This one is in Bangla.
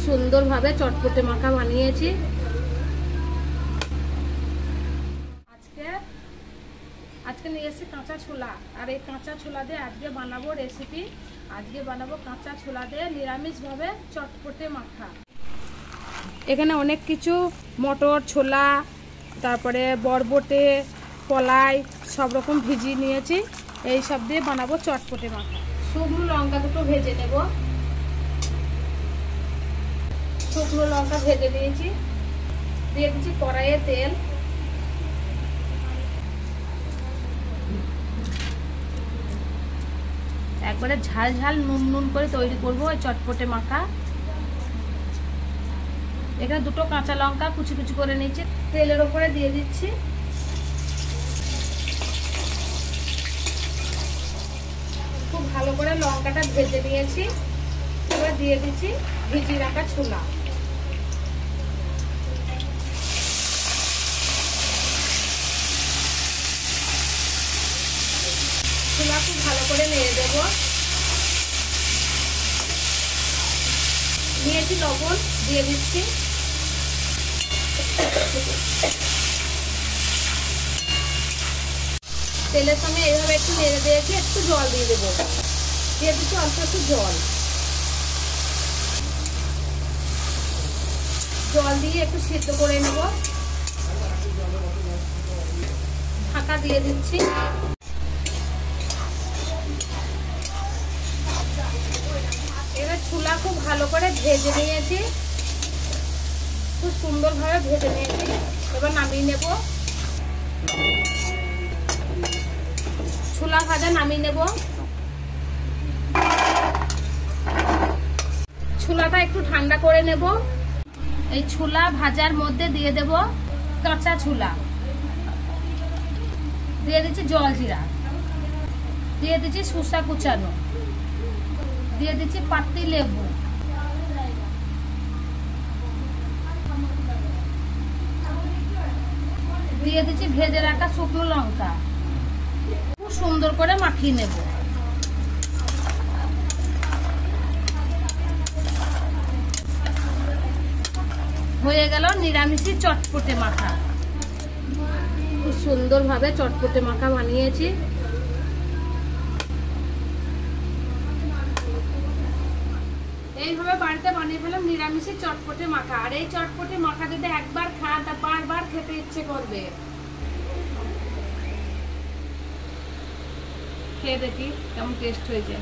সুন্দরভাবে চটপটে মাখা বানিয়েছি। আজকে নিয়ে এসেছি কাঁচা ছোলা, আর এই কাঁচা ছোলা দিয়ে আজকে বানাবো রেসিপি। আজকে বানাবো কাঁচা ছোলা দিয়ে নিরামিষভাবে চটপটে মাখা। এখানে অনেক কিছু মটর, ছোলা, তারপরে বরবটে, কলাই সব রকম ভিজিয়ে নিয়েছি। এই সব দিয়ে বানাবো চটপটে মাখা। শুকনো লঙ্কা দুটো ভেজে নেব। শুকনো লঙ্কা ভেজে নিয়েছি। দিয়ে দিচ্ছি কড়াইয়ে তেল। একবারে ঝাল ঝাল নুন নুন করে তৈরি করবো এই চটপটে মাখা। এখানে দুটো কাঁচা লঙ্কা কুচি কুচি করে নিয়েছি, তেলের উপরে দিয়ে দিচ্ছি। খুব ভালো করে লঙ্কাটা ভেজে নিয়েছি। এবার দিয়ে দিচ্ছি ভিজিয়ে রাখা ছোলা। ছোলা খুব ভালো করে নেড়ে দেব। নিয়েছি লবণ, দিয়ে দিচ্ছি। তেলের সঙ্গে এইভাবে একটু নেড়ে দিয়েছি। একটু জল দিয়ে দেবো। দিয়ে দিচ্ছি অল্প একটু জল। জল দিয়ে একটু সিদ্ধ করে নেব। ঢাকা দিয়ে দিচ্ছি। এবার ছোলা খুব ভালো করে ভেজে নিয়েছি, খুব সুন্দরভাবে ভেজে নিয়েছি। এবার নামিয়ে নেব। ছোলা ভাজা নামিয়ে নেব। ছোলাটা একটু ঠান্ডা করে নেব। এই ছোলা ভাজার মধ্যে দিয়ে দেব কাঁচা ছোলা। দিয়ে দিচ্ছি জলজিরা, দিয়ে দিচ্ছি শসা কুচানো, দিয়ে দিচ্ছি পাতি লেবু, দিয়ে দিচ্ছি ভেজে রাখা শুকনো লঙ্কা। খুব সুন্দর করে মাখিয়ে নেব। হয়ে গেল নিরামিষি চটপটে মাখা। খুব সুন্দরভাবে চটপটে মাখা বানিয়েছি। এইভাবে বাড়িতে বানিয়ে ফেলাম নিরামিষি চটপটে মাখা। আর এই চটপটে মাখা যদি একবার খান তা বারবার খেতে ইচ্ছে করবে। খেয়ে দেখি কেমন টেস্ট হয়েছে।